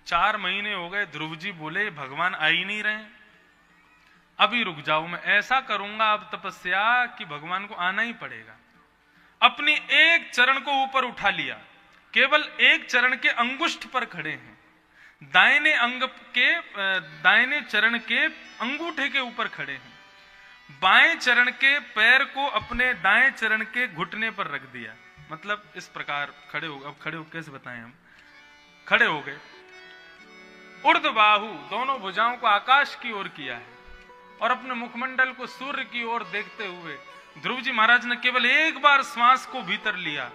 4 महीने हो गए, ध्रुव जी बोले भगवान आ ही नहीं रहे, अभी रुक जाओ, मैं ऐसा करूंगा अब तपस्या कि भगवान को आना ही पड़ेगा। अपनी एक चरण को ऊपर उठा लिया, केवल एक चरण के अंगुष्ठ पर खड़े हैं, दाहिने अंग के दाहिने चरण के अंगूठे के ऊपर खड़े हैं, बाएं चरण के पैर को अपने दाएं चरण के घुटने पर रख दिया, मतलब इस प्रकार खड़े हो। अब खड़े हो कैसे बताएं हम, खड़े हो गए, ऊर्ध्व बाहु दोनों भुजाओं को आकाश की ओर किया है और अपने मुखमंडल को सूर्य की ओर देखते हुए ध्रुव जी महाराज ने केवल एक बार श्वास को भीतर लिया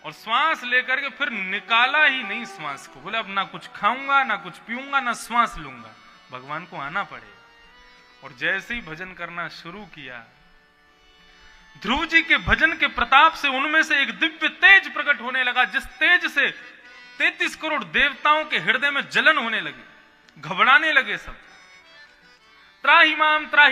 और श्वास लेकर के फिर निकाला ही नहीं श्वास को। बोले अब ना कुछ खाऊंगा, ना कुछ पीऊंगा, ना श्वास लूंगा, भगवान को आना पड़ेगा। और जैसे ही भजन करना शुरू किया, ध्रुव जी के भजन के प्रताप से उनमें से एक दिव्य तेज प्रकट होने लगा, जिस तेज से 33 करोड़ देवताओं के हृदय में जलन होने लगी, घबराने लगे सब। त्राही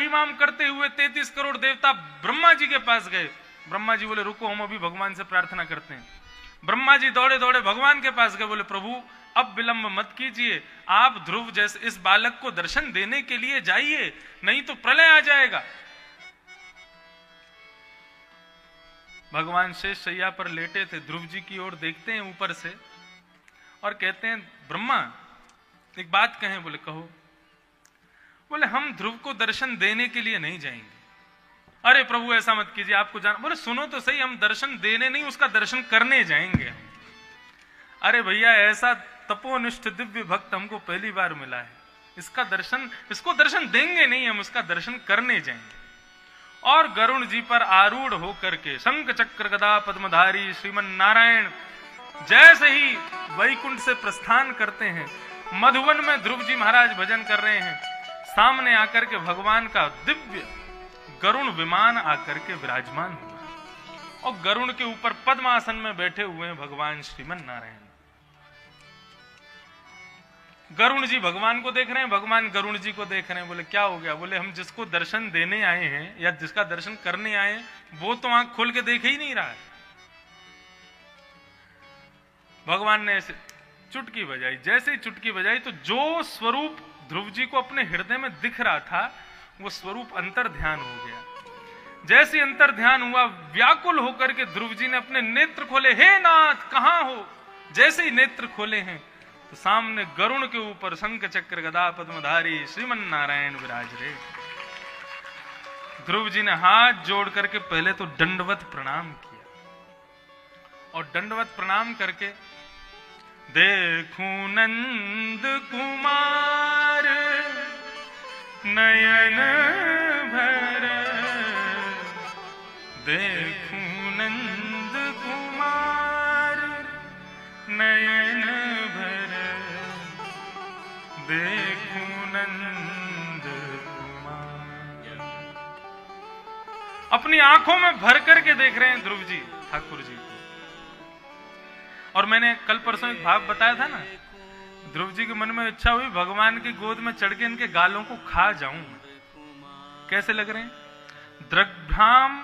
माम करते हुए 33 करोड़ देवता ब्रह्मा जी के पास गए। ब्रह्मा जी बोले रुको, हम अभी भगवान से प्रार्थना करते हैं। ब्रह्मा जी दौड़े दौड़े भगवान के पास गए, बोले प्रभु अब विलंब मत कीजिए, आप ध्रुव जैसे इस बालक को दर्शन देने के लिए जाइए, नहीं तो प्रलय आ जाएगा। भगवान शेष शैया पर लेटे थे, ध्रुव जी की ओर देखते हैं ऊपर से और कहते हैं ब्रह्मा एक बात कहें। बोले कहो। बोले हम ध्रुव को दर्शन देने के लिए नहीं जाएंगे। अरे प्रभु ऐसा मत कीजिए, आपको जान। बोले सुनो तो सही, हम दर्शन देने नहीं, उसका दर्शन करने जाएंगे। अरे भैया ऐसा तपोनिष्ठ दिव्य भक्त हमको पहली बार मिला है, इसको दर्शन देंगे नहीं, हम उसका दर्शन करने जाएंगे। और गरुण जी पर आरूढ़ होकर के शंख चक्र गदा पद्मधारी श्रीमन नारायण जैसे ही वैकुंठ से प्रस्थान करते हैं, मधुवन में ध्रुव जी महाराज भजन कर रहे हैं, सामने आकर के भगवान का दिव्य गरुण विमान आकर के विराजमान हुआ और गरुण के ऊपर पद्मासन में बैठे हुए हैं भगवान श्रीमन नारायण। गरुण जी भगवान को देख रहे हैं, भगवान गरुण जी को देख रहे हैं। बोले क्या हो गया? बोले हम जिसको दर्शन देने आए हैं या जिसका दर्शन करने आए हैं वो तो आंख खोल के देख ही नहीं रहा है। भगवान ने ऐसे चुटकी बजाई, जैसे ही चुटकी बजाई तो जो स्वरूप ध्रुव जी को अपने हृदय में दिख रहा था वो स्वरूप अंतर ध्यान हो गया। जैसे अंतर ध्यान हुआ, व्याकुल होकर के ध्रुव जी ने अपने नेत्र खोले, हे नाथ कहां हो? जैसे ही नेत्र खोले हैं तो सामने गरुण के ऊपर शंख चक्र गदा पद्मधारी श्रीमन नारायण विराज रहे। ध्रुव जी ने हाथ जोड़ करके पहले तो दंडवत प्रणाम किया और दंडवत प्रणाम करके देखूं नंद कुमार नयन भर, देखूं नंद कुमार नयन भर, देखूं नंद कुमार। अपनी आंखों में भर करके देख रहे हैं ध्रुव जी ठाकुर जी को। और मैंने कल परसों एक भाव बताया था ना, ध्रुव जी के मन में इच्छा हुई भगवान की गोद में चढ़ के इनके गालों को खा जाऊं। कैसे लग रहे हैं? द्रग्भ्याम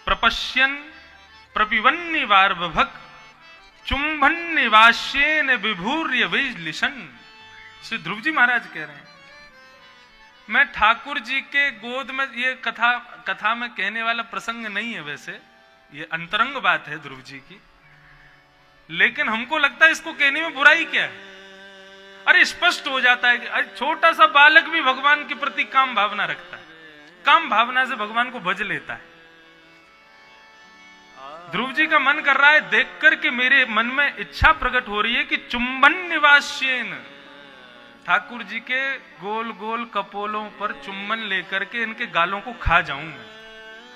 प्रपश्यन प्रपिवन्निवार भक चुंबन निवास्येन विभूर्य विजलिशन। श्री ध्रुव जी महाराज कह रहे हैं मैं ठाकुर जी के गोद में, ये कथा में कहने वाला प्रसंग नहीं है, वैसे ये अंतरंग बात है ध्रुव जी की, लेकिन हमको लगता है इसको कहने में बुराई क्या है। अरे स्पष्ट हो जाता है कि छोटा सा बालक भी भगवान के प्रति काम भावना रखता है, काम भावना से भगवान को भज लेता है। ध्रुव जी का मन कर रहा है, देख करके मेरे मन में इच्छा प्रकट हो रही है कि चुंबन निवास्येन, ठाकुर जी के गोल गोल कपोलों पर चुंबन लेकर के इनके गालों को खा जाऊं मैं।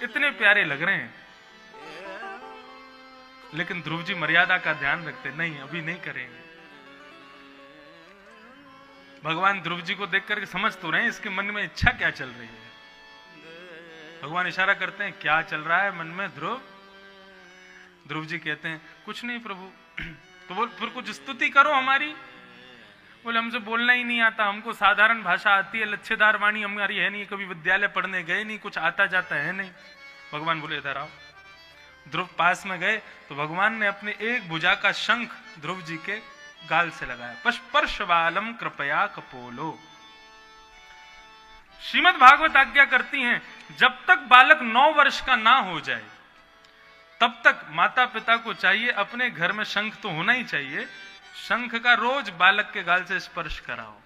इतने प्यारे लग रहे हैं। लेकिन ध्रुव जी मर्यादा का ध्यान रखते, नहीं अभी नहीं करेंगे। भगवान ध्रुव जी को देख करके समझ तो रहे हैं इसके मन में इच्छा क्या चल रही है। भगवान इशारा करते हैं क्या चल रहा है मन में ध्रुव? ध्रुव जी कहते हैं कुछ नहीं प्रभु। तो बोल फिर कुछ स्तुति करो हमारी। बोले हमसे बोलना ही नहीं आता, हमको साधारण भाषा आती है, लच्छेदार वाणी हमारी है नहीं, कभी विद्यालय पढ़ने गए नहीं, कुछ आता जाता है नहीं। भगवान बोले इधर आओ। ध्रुव पास में गए तो भगवान ने अपने एक भुजा का शंख ध्रुव जी के गाल से लगाया। स्पर्श बालम कृपया कपोलो। श्रीमद् भागवत आज्ञा करती हैं, जब तक बालक 9 वर्ष का ना हो जाए तब तक माता पिता को चाहिए अपने घर में शंख तो होना ही चाहिए, शंख का रोज बालक के गाल से स्पर्श कराओ,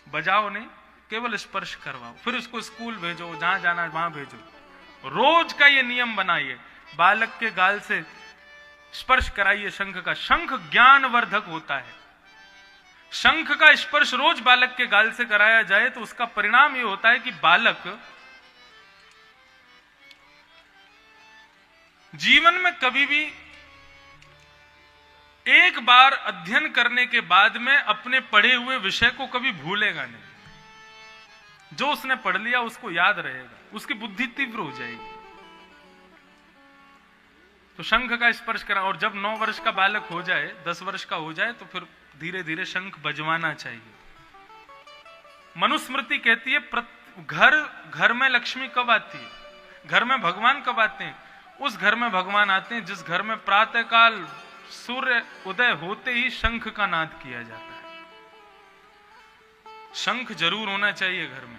बजाओ नहीं, केवल स्पर्श करवाओ। फिर उसको स्कूल भेजो, जहां जाना वहां भेजो, रोज का ये नियम बनाइए, बालक के गाल से स्पर्श कराइए शंख का। शंख ज्ञानवर्धक होता है। शंख का स्पर्श रोज बालक के गाल से कराया जाए तो उसका परिणाम यह होता है कि बालक जीवन में कभी भी एक बार अध्ययन करने के बाद में अपने पढ़े हुए विषय को कभी भूलेगा नहीं। जो उसने पढ़ लिया उसको याद रहेगा, उसकी बुद्धि तीव्र हो जाएगी। तो शंख का स्पर्श करा, और जब 9 वर्ष का बालक हो जाए, 10 वर्ष का हो जाए, तो फिर धीरे धीरे शंख बजवाना चाहिए। मनुस्मृति कहती है घर में लक्ष्मी कब आती है, घर में भगवान कब आते हैं? उस घर में भगवान आते हैं जिस घर में प्रातःकाल सूर्य उदय होते ही शंख का नाद किया जाता है। शंख जरूर होना चाहिए घर में।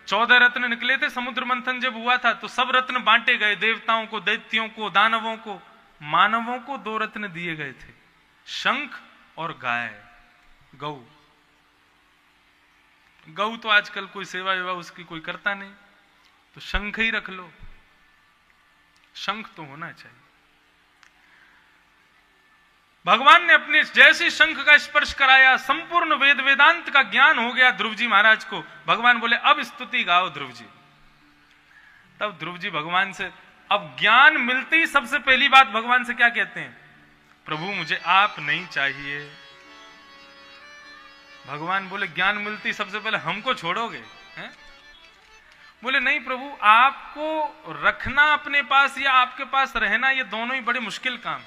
14 रत्न निकले थे समुद्र मंथन जब हुआ था, तो सब रत्न बांटे गए, देवताओं को, दैत्यों को, दानवों को, मानवों को 2 रत्न दिए गए थे, शंख और गाय, गौ। गौ तो आजकल कोई सेवा वेवा उसकी कोई करता नहीं, तो शंख ही रख लो। शंख तो होना चाहिए। भगवान ने अपने जैसे शंख का स्पर्श कराया, संपूर्ण वेद वेदांत का ज्ञान हो गया ध्रुव जी महाराज को। भगवान बोले अब स्तुति गाओ ध्रुव जी। तब ध्रुव जी भगवान से, अब ज्ञान मिलते ही सबसे पहली बात भगवान से क्या कहते हैं? प्रभु मुझे आप नहीं चाहिए। भगवान बोले ज्ञान मिलती सबसे पहले हमको छोड़ोगे हैं? बोले नहीं प्रभु, आपको रखना अपने पास या आपके पास रहना, ये दोनों ही बड़े मुश्किल काम।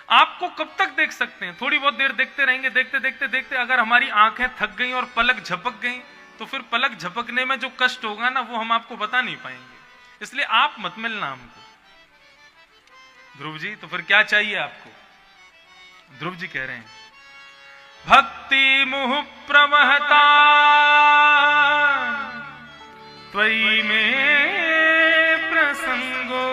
आपको कब तक देख सकते हैं? थोड़ी बहुत देर देखते रहेंगे, देखते देखते देखते अगर हमारी आंखें थक गई और पलक झपक गई, तो फिर पलक झपकने में जो कष्ट होगा ना, वो हम आपको बता नहीं पाएंगे। इसलिए आप मत मिलना हमको। ध्रुव जी तो फिर क्या चाहिए आपको? ध्रुव जी कह रहे हैं, भक्ति मुह प्रवहता त्वयि में प्रसंगो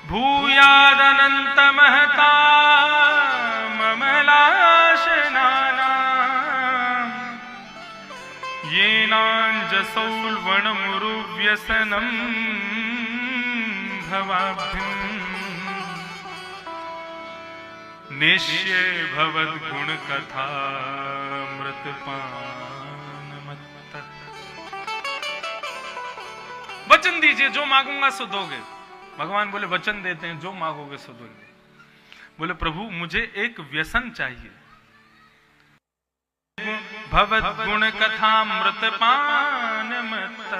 भूयादनंत महता ममलाशनाना येनांजसौल्वणमुरुव्यसनं भवाभ्यं निश्ये भवद्गुण कथा मृतपानमत्त। वचन दीजिए, जो मांगूंगा सो दोगे। भगवान बोले वचन देते हैं, जो मांगोगे सो दोगे। बोले प्रभु मुझे एक व्यसन चाहिए। भवद्गुण कथा मृतपानमत्त।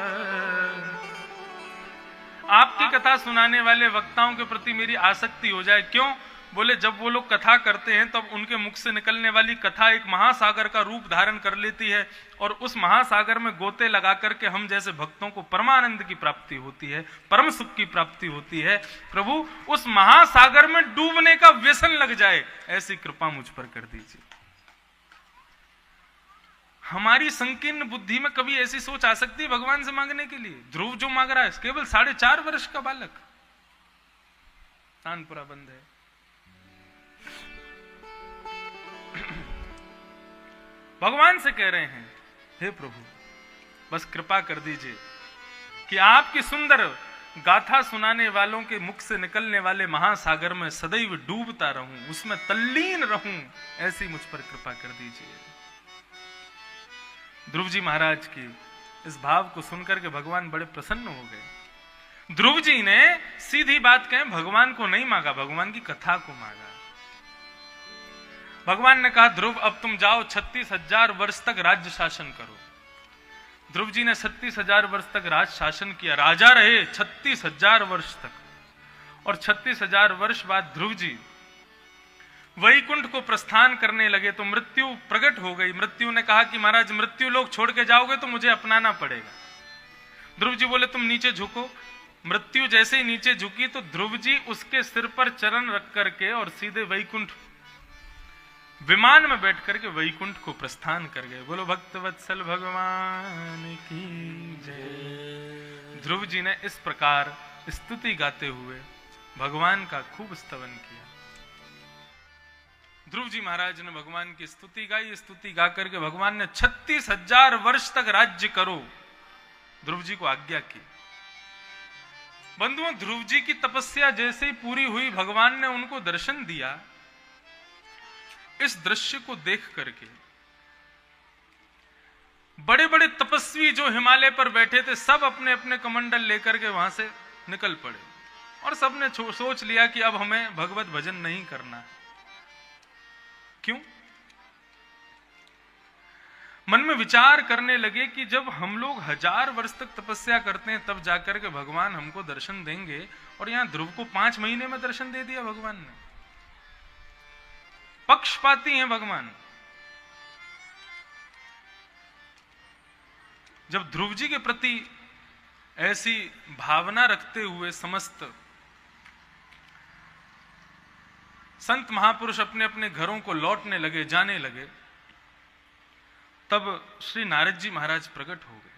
आपकी कथा सुनाने वाले वक्ताओं के प्रति मेरी आसक्ति हो जाए। क्यों? बोले जब वो लोग कथा करते हैं तब उनके मुख से निकलने वाली कथा एक महासागर का रूप धारण कर लेती है, और उस महासागर में गोते लगा करके हम जैसे भक्तों को परमानंद की प्राप्ति होती है, परम सुख की प्राप्ति होती है। प्रभु उस महासागर में डूबने का व्यसन लग जाए, ऐसी कृपा मुझ पर कर दीजिए। हमारी संकीर्ण बुद्धि में कभी ऐसी सोच आ सकती है भगवान से मांगने के लिए? ध्रुव जो मांग रहा है केवल 4.5 वर्ष का बालक, तानपुरा बंद है। भगवान से कह रहे हैं, हे प्रभु बस कृपा कर दीजिए कि आपकी सुंदर गाथा सुनाने वालों के मुख से निकलने वाले महासागर में सदैव डूबता रहूं, उसमें तल्लीन रहूं, ऐसी मुझ पर कृपा कर दीजिए। ध्रुव जी महाराज की इस भाव को सुनकर के भगवान बड़े प्रसन्न हो गए। ध्रुव जी ने सीधी बात कहें, भगवान को नहीं मांगा, भगवान की कथा को मांगा। भगवान ने कहा ध्रुव अब तुम जाओ 36,000 वर्ष तक राज्य शासन करो। ध्रुव जी ने 36,000 वर्ष तक राज शासन किया, राजा रहे 36,000 वर्ष तक। और 36,000 वर्ष बाद ध्रुव जी वैकुंठ को प्रस्थान करने लगे तो मृत्यु प्रकट हो गई। मृत्यु ने कहा कि महाराज मृत्यु लोग छोड़ के जाओगे तो मुझे अपनाना पड़ेगा। ध्रुव जी बोले तुम नीचे झुको। मृत्यु जैसे ही नीचे झुकी तो ध्रुव जी उसके सिर पर चरण रख करके और सीधे वैकुंठ विमान में बैठ करके वैकुंठ को प्रस्थान कर गए। बोलो भक्तवत्सल भगवान की जय। ध्रुव जी ने इस प्रकार स्तुति गाते हुए भगवान का खूब स्तवन किया। ध्रुव जी महाराज ने भगवान की स्तुति गाई। स्तुति गा करके भगवान ने 36,000 वर्ष तक राज्य करो ध्रुव जी को आज्ञा की। बंधुओं, ध्रुव जी की तपस्या जैसे ही पूरी हुई भगवान ने उनको दर्शन दिया। इस दृश्य को देख करके बड़े बड़े तपस्वी जो हिमालय पर बैठे थे सब अपने अपने कमंडल लेकर के वहां से निकल पड़े और सबने सोच लिया कि अब हमें भगवत भजन नहीं करना। क्यों? मन में विचार करने लगे कि जब हम लोग 1000 वर्ष तक तपस्या करते हैं तब जाकर के भगवान हमको दर्शन देंगे, और यहां ध्रुव को 5 महीने में दर्शन दे दिया भगवान ने। पक्षपाती हैं भगवान। जब ध्रुव जी के प्रति ऐसी भावना रखते हुए समस्त संत महापुरुष अपने अपने घरों को लौटने लगे, जाने लगे, तब श्री नारद जी महाराज प्रकट हो गए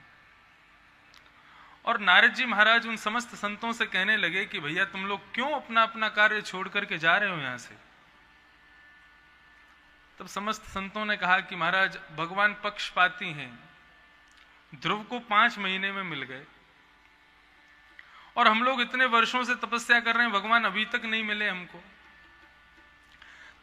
और नारद जी महाराज उन समस्त संतों से कहने लगे कि भैया तुम लोग क्यों अपना अपना कार्य छोड़ करके जा रहे हो यहां से। तब समस्त संतों ने कहा कि महाराज भगवान पक्षपाती हैं, ध्रुव को 5 महीने में मिल गए और हम लोग इतने वर्षों से तपस्या कर रहे हैं, भगवान अभी तक नहीं मिले हमको।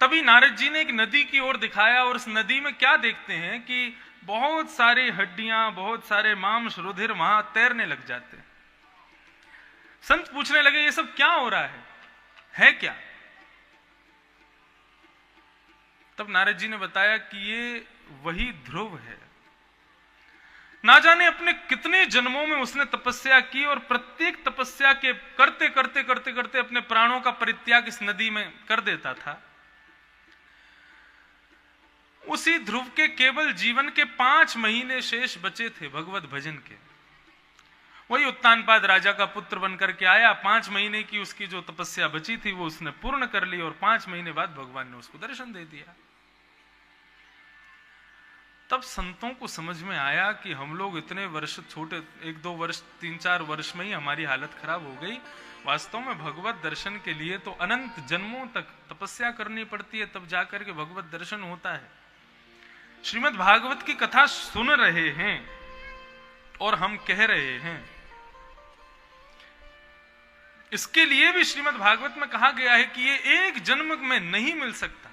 तभी नारद जी ने एक नदी की ओर दिखाया और उस नदी में क्या देखते हैं कि बहुत सारी हड्डियां, बहुत सारे मांस, रुधिर वहां तैरने लग जाते हैं। संत पूछने लगे ये सब क्या हो रहा है क्या? तब नारद जी ने बताया कि ये वही ध्रुव है। ना जाने अपने कितने जन्मों में उसने तपस्या की और प्रत्येक तपस्या के करते करते करते करते अपने प्राणों का परित्याग इस नदी में कर देता था। उसी ध्रुव के केवल जीवन के 5 महीने शेष बचे थे भगवत भजन के। वही उत्तानपाद राजा का पुत्र बनकर के आया, 5 महीने की उसकी जो तपस्या बची थी वो उसने पूर्ण कर ली और 5 महीने बाद भगवान ने उसको दर्शन दे दिया। तब संतों को समझ में आया कि हम लोग इतने वर्ष छोटे, 1-2 वर्ष 3-4 वर्ष में ही हमारी हालत खराब हो गई। वास्तव में भगवत दर्शन के लिए तो अनंत जन्मों तक तपस्या करनी पड़ती है, तब जाकर के भगवत दर्शन होता है। श्रीमद् भागवत की कथा सुन रहे हैं और हम कह रहे हैं, इसके लिए भी श्रीमद् भागवत में कहा गया है कि ये एक जन्म में नहीं मिल सकता।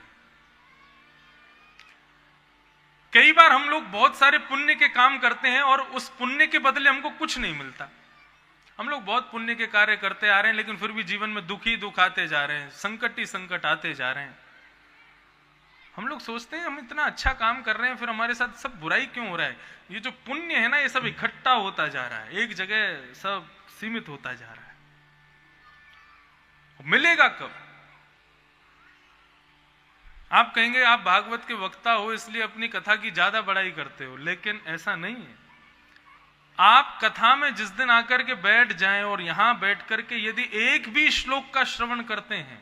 कई बार हम लोग बहुत सारे पुण्य के काम करते हैं और उस पुण्य के बदले हमको कुछ नहीं मिलता। हम लोग बहुत पुण्य के कार्य करते आ रहे हैं लेकिन फिर भी जीवन में दुख ही दुख आते जा रहे हैं, संकट ही संकट आते जा रहे हैं। हम लोग सोचते हैं हम इतना अच्छा काम कर रहे हैं फिर हमारे साथ सब बुराई क्यों हो रहा है। ये जो पुण्य है ना ये सब इकट्ठा होता जा रहा है, एक जगह सब सीमित होता जा रहा है। मिलेगा कब? आप कहेंगे आप भागवत के वक्ता हो इसलिए अपनी कथा की ज्यादा बड़ाई करते हो, लेकिन ऐसा नहीं है। आप कथा में जिस दिन आकर के बैठ जाएं और यहां बैठ करके यदि एक भी श्लोक का श्रवण करते हैं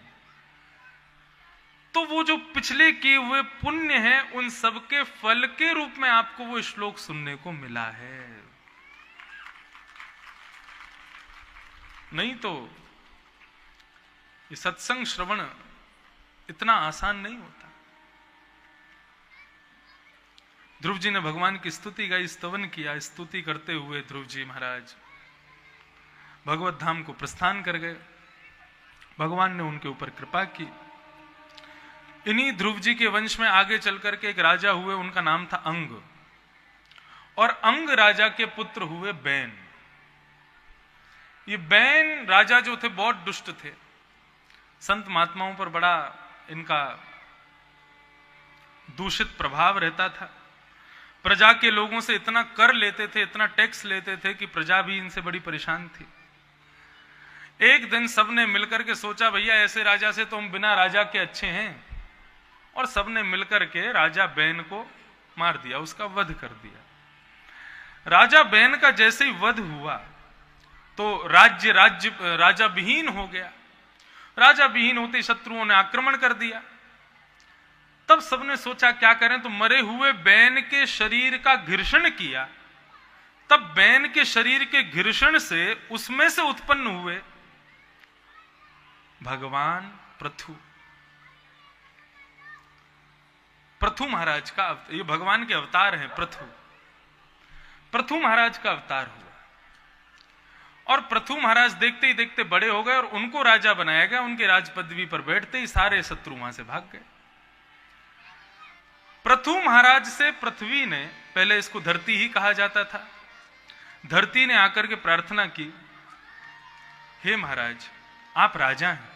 तो वो जो पिछले किए हुए पुण्य हैं उन सबके फल के रूप में आपको वो श्लोक सुनने को मिला है। नहीं तो ये सत्संग श्रवण इतना आसान नहीं होता। ध्रुव जी ने भगवान की स्तुति गाई, स्तवन किया। स्तुति करते हुए ध्रुव जी महाराज भगवत धाम को प्रस्थान कर गए। भगवान ने उनके ऊपर कृपा की। इन्हीं ध्रुव जी के वंश में आगे चल करके एक राजा हुए, उनका नाम था अंग, और अंग राजा के पुत्र हुए बैन। ये बैन राजा जो थे बहुत दुष्ट थे, संत महात्माओं पर बड़ा इनका दूषित प्रभाव रहता था। प्रजा के लोगों से इतना कर लेते थे, इतना टैक्स लेते थे कि प्रजा भी इनसे बड़ी परेशान थी। एक दिन सबने मिलकर के सोचा भैया ऐसे राजा से तो हम बिना राजा के अच्छे हैं, और सबने मिलकर के राजा बैन को मार दिया, उसका वध कर दिया। राजा बैन का जैसे ही वध हुआ तो राजा विहीन हो गया। राजा विहीन होते शत्रुओं ने आक्रमण कर दिया। तब सबने सोचा क्या करें, तो मरे हुए बैन के शरीर का घर्षण किया। तब बैन के शरीर के घर्षण से उसमें से उत्पन्न हुए भगवान पृथु। पृथु महाराज का, ये भगवान के अवतार हैं पृथु। पृथु महाराज का अवतार हुआ और पृथु महाराज देखते ही देखते बड़े हो गए और उनको राजा बनाया गया। उनके राज पदवी पर बैठते ही सारे शत्रु वहां से भाग गए। पृथु महाराज से पृथ्वी ने, पहले इसको धरती ही कहा जाता था, धरती ने आकर के प्रार्थना की, हे महाराज आप राजा हैं।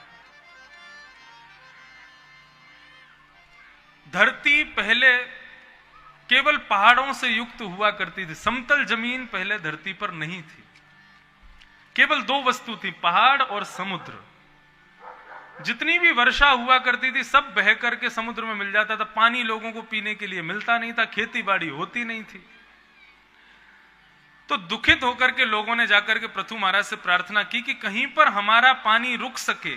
धरती पहले केवल पहाड़ों से युक्त हुआ करती थी, समतल जमीन पहले धरती पर नहीं थी। केवल दो वस्तु थी, पहाड़ और समुद्र। जितनी भी वर्षा हुआ करती थी सब बह करके समुद्र में मिल जाता था। पानी लोगों को पीने के लिए मिलता नहीं था, खेती बाड़ी होती नहीं थी। तो दुखित होकर के लोगों ने जाकर के पृथु महाराज से प्रार्थना की कि कहीं पर हमारा पानी रुक सके,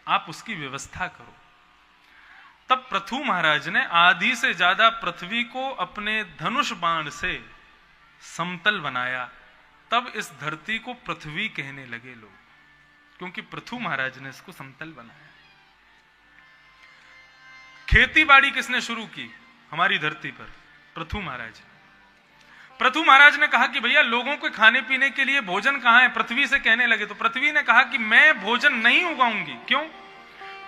आप उसकी व्यवस्था करो। तब पृथु महाराज ने आधी से ज्यादा पृथ्वी को अपने धनुष बाण से समतल बनाया। तब इस धरती को पृथ्वी कहने लगे लोग, क्योंकि पृथु महाराज ने इसको समतल बनाया। खेती बाड़ी किसने शुरू की हमारी धरती पर? पृथु महाराज। पृथु महाराज ने कहा कि भैया लोगों को खाने पीने के लिए भोजन कहां है, पृथ्वी से कहने लगे। तो पृथ्वी ने कहा कि मैं भोजन नहीं उगाऊंगी। क्यों?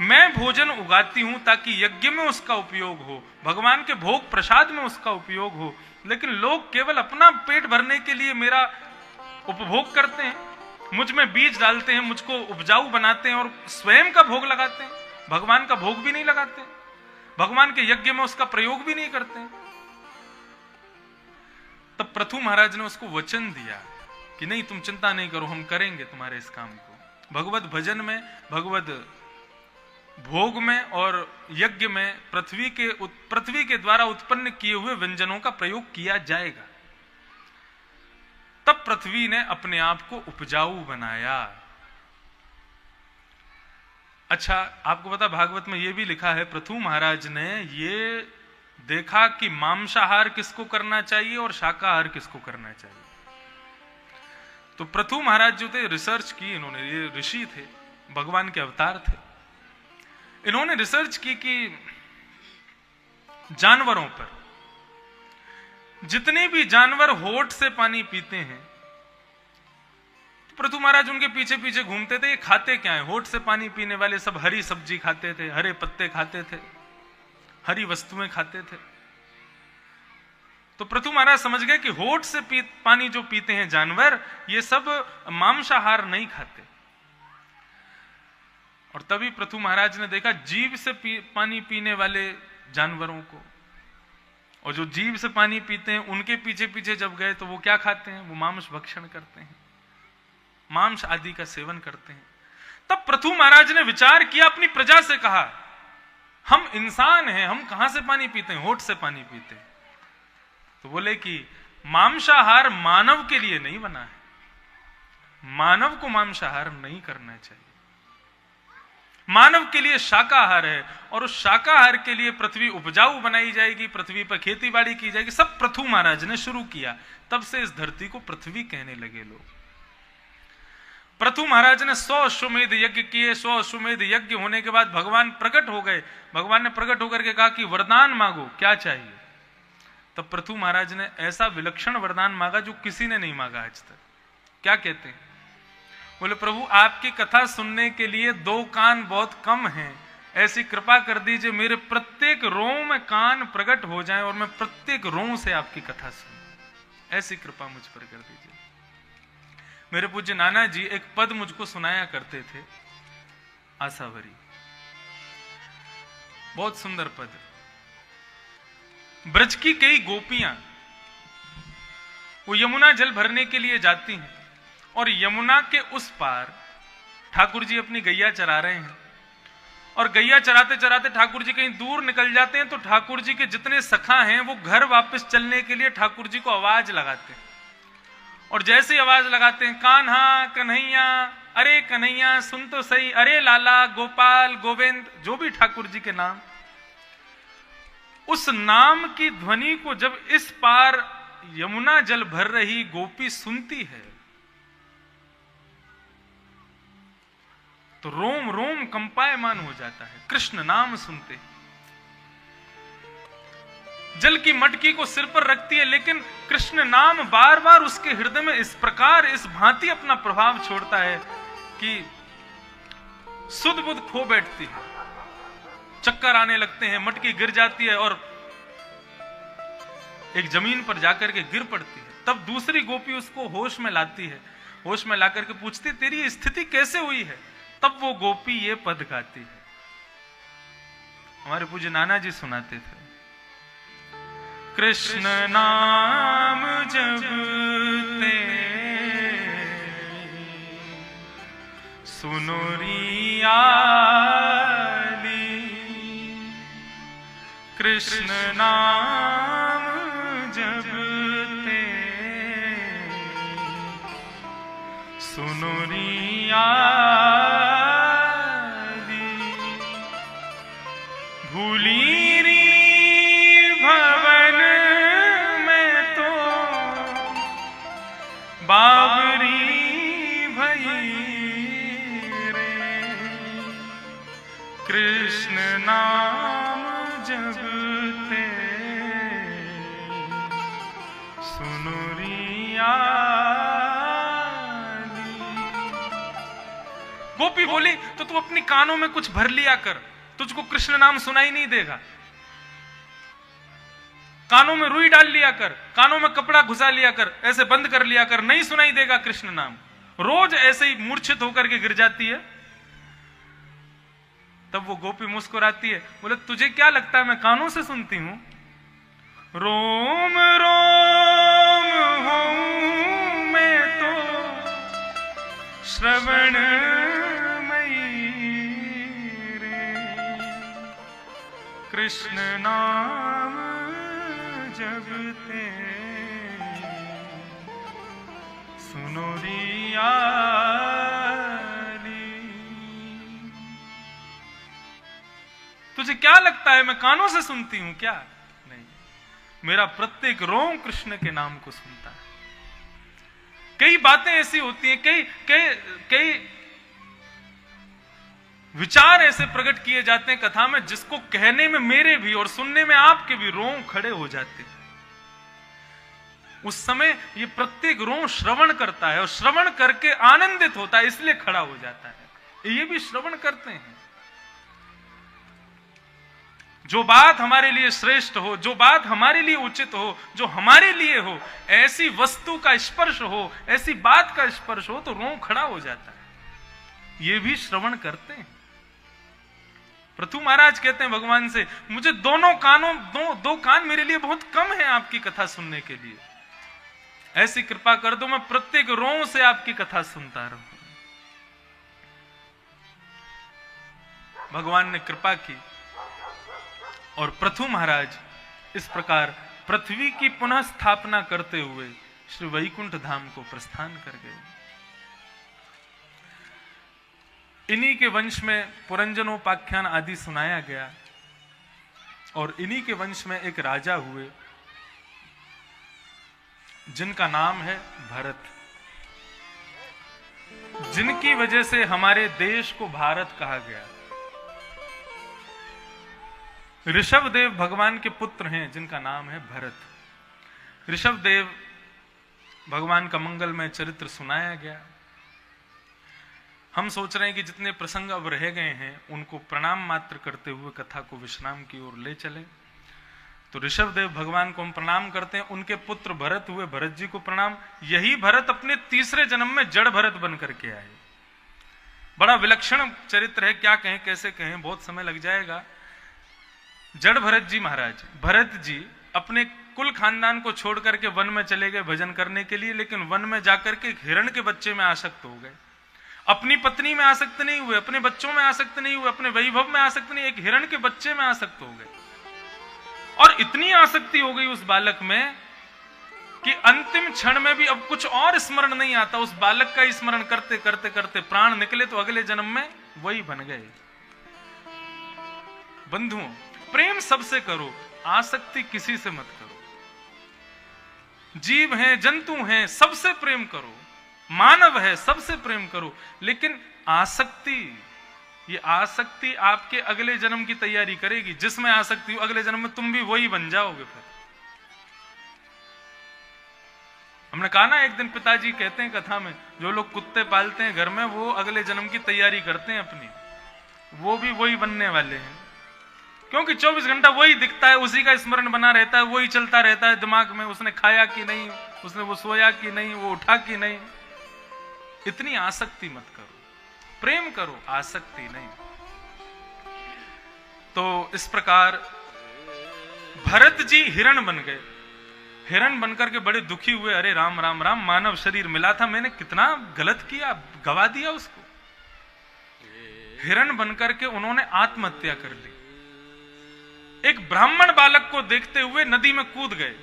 मैं भोजन उगाती हूं ताकि यज्ञ में उसका उपयोग हो, भगवान के भोग प्रसाद में उसका उपयोग हो। लेकिन लोग केवल अपना पेट भरने के लिए मेरा उपभोग करते हैं, मुझ में बीज डालते हैं, मुझको उपजाऊ बनाते हैं और स्वयं का भोग लगाते हैं, भगवान का भोग भी नहीं लगाते, भगवान के यज्ञ में उसका प्रयोग भी नहीं करते। तब पृथु महाराज ने उसको वचन दिया कि नहीं, तुम चिंता नहीं करो, हम करेंगे तुम्हारे इस काम को। भगवत भजन में, भगवत भोग में और यज्ञ में पृथ्वी के द्वारा उत्पन्न किए हुए व्यंजनों का प्रयोग किया जाएगा। तब पृथ्वी ने अपने आप को उपजाऊ बनाया। अच्छा, आपको पता भागवत में यह भी लिखा है, पृथु महाराज ने ये देखा कि मांसाहार किसको करना चाहिए और शाकाहार किसको करना चाहिए। तो पृथु महाराज जो थे, रिसर्च की इन्होंने, ये ऋषि थे, भगवान के अवतार थे। इन्होंने रिसर्च की कि जानवरों पर, जितने भी जानवर होठ से पानी पीते हैं, तो पृथु महाराज उनके पीछे पीछे घूमते थे, ये खाते क्या है? होठ से पानी पीने वाले सब हरी सब्जी खाते थे, हरे पत्ते खाते थे, हरी वस्तुएं खाते थे। तो पृथु महाराज समझ गए कि होठ से पानी जो पीते हैं जानवर, ये सब मांसाहार नहीं खाते। और तभी पृथु महाराज ने देखा जीभ से पानी पीने वाले जानवरों को, और जो जीभ से पानी पीते हैं उनके पीछे पीछे जब गए तो वो क्या खाते हैं? वो मांस भक्षण करते हैं, मांस आदि का सेवन करते हैं। तब पृथु महाराज ने विचार किया, अपनी प्रजा से कहा, हम इंसान हैं, हम कहां से पानी पीते हैं? होठ से पानी पीते हैं। तो बोले कि मांसाहार मानव के लिए नहीं बना है, मानव को मांसाहार नहीं करना चाहिए, मानव के लिए शाकाहार है, और उस शाकाहार के लिए पृथ्वी उपजाऊ बनाई जाएगी, पृथ्वी पर खेती बाड़ी की जाएगी। सब पृथु महाराज ने शुरू किया। तब से इस धरती को पृथ्वी कहने लगे लोग। पृथु महाराज ने 100 अश्वमेध यज्ञ किए। 100 अश्वमेध यज्ञ होने के बाद भगवान प्रकट हो गए। भगवान ने प्रकट होकर के कहा कि वरदान मांगो, क्या चाहिए? तब पृथु महाराज ने ऐसा विलक्षण वरदान मांगा जो किसी ने नहीं मांगा आज तक। क्या कहते हैं? बोले, प्रभु आपकी कथा सुनने के लिए 2 कान बहुत कम हैं, ऐसी कृपा कर दीजिए मेरे प्रत्येक रों में कान प्रकट हो जाएं और मैं प्रत्येक रों से आपकी कथा सुनूं। ऐसी कृपा मुझ पर कर दीजिए। मेरे पूज्य नाना जी एक पद मुझको सुनाया करते थे, आसावरी, बहुत सुंदर पद। ब्रज की कई गोपियां वो यमुना जल भरने के लिए जाती हैं, और यमुना के उस पार ठाकुर जी अपनी गैया चरा रहे हैं, और गैया चराते चराते ठाकुर जी कहीं दूर निकल जाते हैं। तो ठाकुर जी के जितने सखा हैं वो घर वापस चलने के लिए ठाकुर जी को आवाज लगाते हैं, और जैसे ही आवाज लगाते हैं कान्हा, कन्हैया, अरे कन्हैया सुन तो सही, अरे लाला, गोपाल, गोविंद, जो भी ठाकुर जी के नाम, उस नाम की ध्वनि को जब इस पार यमुना जल भर रही गोपी सुनती है तो रोम रोम कंपायमान हो जाता है। कृष्ण नाम सुनते, जल की मटकी को सिर पर रखती है, लेकिन कृष्ण नाम बार बार उसके हृदय में इस प्रकार, इस भांति अपना प्रभाव छोड़ता है कि सुध बुध खो बैठती है, चक्कर आने लगते हैं, मटकी गिर जाती है और एक जमीन पर जाकर के गिर पड़ती है। तब दूसरी गोपी उसको होश में लाती है, होश में लाकर के पूछती तेरी स्थिति कैसे हुई है? तब वो गोपी ये पद गाती है, हमारे पूज्य नाना जी सुनाते थे, कृष्ण नाम जपते सुनो रियाली, कृष्ण नाम जपते सुनो रियाली, भूली री भवन में तो बावरी भई रे, कृष्ण नाम जपते सुनो रियाली। गोपी बोली तो तू अपनी कानों में कुछ भर लिया कर, तुझको कृष्ण नाम सुनाई नहीं देगा। कानों में रुई डाल लिया कर, कानों में कपड़ा घुसा लिया कर, ऐसे बंद कर लिया कर, नहीं सुनाई देगा कृष्ण नाम। रोज ऐसे ही मूर्छित होकर के गिर जाती है। तब वो गोपी मुस्कुराती है, बोले तुझे क्या लगता है मैं कानों से सुनती हूं? रोम रोम हूं मैं तो श्रवण कृष्ण नाम जपते सुनो रियाली। तुझे क्या लगता है मैं कानों से सुनती हूं क्या? नहीं, मेरा प्रत्येक रोम कृष्ण के नाम को सुनता है। कई बातें ऐसी होती हैं, कई विचार ऐसे प्रकट किए जाते हैं कथा में, जिसको कहने में मेरे भी और सुनने में आपके भी रोम खड़े हो जाते हैं। उस समय ये प्रत्येक रोम श्रवण करता है और श्रवण करके आनंदित होता है, इसलिए खड़ा हो जाता है। ये भी श्रवण करते हैं। जो बात हमारे लिए श्रेष्ठ हो, जो बात हमारे लिए उचित हो, जो हमारे लिए हो, ऐसी वस्तु का स्पर्श हो, ऐसी बात का स्पर्श हो तो रोम खड़ा हो जाता है। ये भी श्रवण करते हैं। पृथु महाराज कहते हैं भगवान से, मुझे दोनों कानों दो कान मेरे लिए बहुत कम है आपकी कथा सुनने के लिए, ऐसी कृपा कर दो मैं प्रत्येक रों से आपकी कथा सुनता रहूं। भगवान ने कृपा की और पृथु महाराज इस प्रकार पृथ्वी की पुनः स्थापना करते हुए श्री वैकुंठ धाम को प्रस्थान कर गए। इन्हीं के वंश में पुरंजनोपाख्यान आदि सुनाया गया और इन्हीं के वंश में एक राजा हुए जिनका नाम है भरत, जिनकी वजह से हमारे देश को भारत कहा गया। ऋषभदेव भगवान के पुत्र हैं जिनका नाम है भरत। ऋषभदेव भगवान का मंगलमय चरित्र सुनाया गया। हम सोच रहे हैं कि जितने प्रसंग अब रह गए हैं उनको प्रणाम मात्र करते हुए कथा को विश्राम की ओर ले चले। तो ऋषभदेव भगवान को हम प्रणाम करते हैं, उनके पुत्र भरत हुए, भरत जी को प्रणाम। यही भरत अपने तीसरे जन्म में जड़ भरत बन करके आए। बड़ा विलक्षण चरित्र है, क्या कहें कैसे कहें, बहुत समय लग जाएगा। जड़ भरत जी महाराज, भरत जी अपने कुल खानदान को छोड़ करके वन में चले गए भजन करने के लिए, लेकिन वन में जाकर के हिरण के बच्चे में आसक्त हो गए। अपनी पत्नी में आसक्त नहीं हुए, अपने बच्चों में आसक्त नहीं हुए, अपने वैभव में आसक्त नहीं, एक हिरण के बच्चे में आसक्त हो गए। और इतनी आसक्ति हो गई उस बालक में कि अंतिम क्षण में भी अब कुछ और स्मरण नहीं आता, उस बालक का स्मरण करते करते करते प्राण निकले तो अगले जन्म में वही बन गए। बंधुओं, प्रेम सबसे करो, आसक्ति किसी से मत करो। जीव हैं, जंतु हैं, सबसे प्रेम करो, मानव है सबसे प्रेम करो, लेकिन आसक्ति, ये आसक्ति आपके अगले जन्म की तैयारी करेगी। जिसमें आसक्ति हो अगले जन्म में तुम भी वही बन जाओगे। फिर हमने कहा ना, एक दिन पिताजी कहते हैं कथा में, जो लोग कुत्ते पालते हैं घर में वो अगले जन्म की तैयारी करते हैं अपनी, वो भी वही बनने वाले हैं। क्योंकि 24 घंटा वही दिखता है, उसी का स्मरण बना रहता है, वही चलता रहता है दिमाग में, उसने खाया कि नहीं, उसने वो सोया कि नहीं, वो उठा कि नहीं। इतनी आसक्ति मत करो, प्रेम करो, आसक्ति नहीं। तो इस प्रकार भरत जी हिरण बन गए। हिरण बनकर के बड़े दुखी हुए, अरे राम राम राम, मानव शरीर मिला था, मैंने कितना गलत किया, गवा दिया उसको। हिरण बनकर के उन्होंने आत्महत्या कर ली। एक ब्राह्मण बालक को देखते हुए नदी में कूद गए।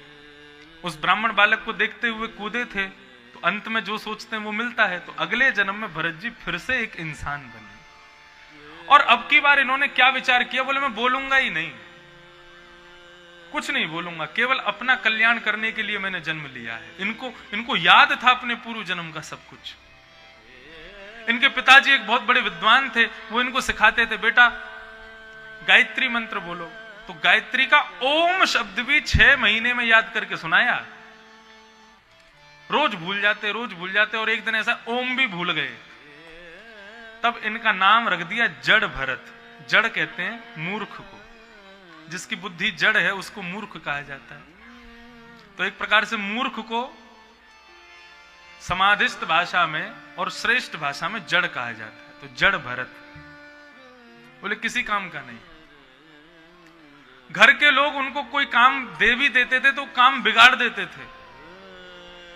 उस ब्राह्मण बालक को देखते हुए कूदे थे, तो अंत में जो सोचते हैं वो मिलता है। तो अगले जन्म में भरत जी फिर से एक इंसान बने। और अब की बार इन्होंने क्या विचार किया, बोले मैं बोलूंगा ही नहीं, कुछ नहीं बोलूंगा, केवल अपना कल्याण करने के लिए मैंने जन्म लिया है। इनको याद था अपने पूर्व जन्म का सब कुछ। इनके पिताजी एक बहुत बड़े विद्वान थे, वो इनको सिखाते थे, बेटा गायत्री मंत्र बोलो। तो गायत्री का ओम शब्द भी 6 महीने में याद करके सुनाया। रोज भूल जाते और एक दिन ऐसा ओम भी भूल गए। तब इनका नाम रख दिया जड़ भरत। जड़ कहते हैं मूर्ख को, जिसकी बुद्धि जड़ है उसको मूर्ख कहा जाता है। तो एक प्रकार से मूर्ख को समाधिस्थ भाषा में और श्रेष्ठ भाषा में जड़ कहा जाता है। तो जड़ भरत बोले किसी काम का नहीं। घर के लोग उनको कोई काम दे भी देते थे तो काम बिगाड़ देते थे।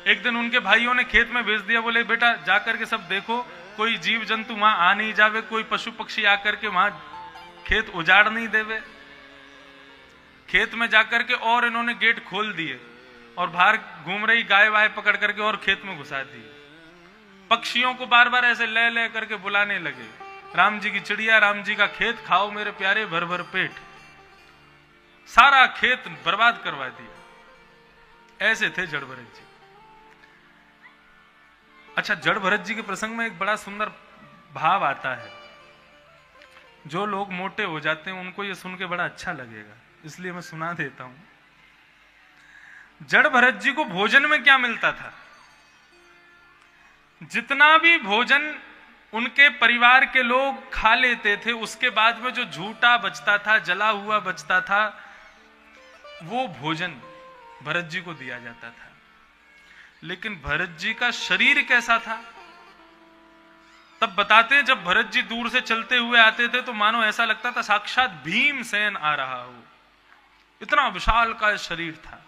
एक दिन उनके भाइयों ने खेत में भेज दिया, बोले बेटा जाकर के सब देखो, कोई जीव जंतु वहां आ नहीं जावे, कोई पशु पक्षी आकर के वहां खेत उजाड़ नहीं देवे। खेत में जाकर के और इन्होंने गेट खोल दिए और बाहर घूम रही गाय वाय पकड़ करके और खेत में घुसा दिए। पक्षियों को बार बार ऐसे ले ले करके बुलाने लगे, राम जी की चिड़िया, राम जी का खेत खाओ मेरे प्यारे भर भर पेट। सारा खेत बर्बाद करवा दिया। ऐसे थे जड़ भरत जी। अच्छा, जड़ भरत जी के प्रसंग में एक बड़ा सुंदर भाव आता है। जो लोग मोटे हो जाते हैं उनको ये सुन के बड़ा अच्छा लगेगा, इसलिए मैं सुना देता हूं। जड़ भरत जी को भोजन में क्या मिलता था? जितना भी भोजन उनके परिवार के लोग खा लेते थे, उसके बाद में जो झूठा बचता था, जला हुआ बचता था, वो भोजन भरत जी को दिया जाता था। लेकिन भरत जी का शरीर कैसा था? तब बताते हैं जब भरत जी दूर से चलते हुए आते थे तो मानो ऐसा लगता था साक्षात भीमसेन आ रहा हो, इतना विशाल का शरीर था।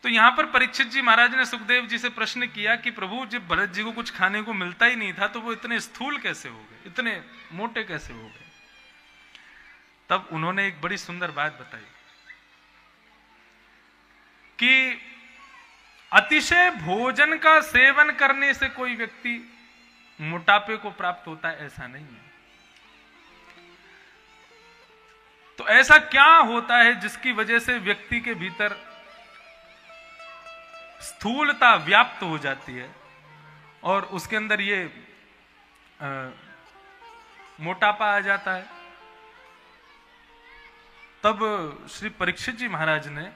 तो यहां पर परीक्षित जी महाराज ने सुखदेव जी से प्रश्न किया कि प्रभु जब भरत जी को कुछ खाने को मिलता ही नहीं था तो वो इतने स्थूल कैसे हो गए, इतने मोटे कैसे हो गए? तब उन्होंने एक बड़ी सुंदर बात बताई कि अतिशय भोजन का सेवन करने से कोई व्यक्ति मोटापे को प्राप्त होता है, ऐसा नहीं है। तो ऐसा क्या होता है जिसकी वजह से व्यक्ति के भीतर स्थूलता व्याप्त हो जाती है और उसके अंदर ये मोटापा आ जाता है? तब श्री परीक्षित जी महाराज ने,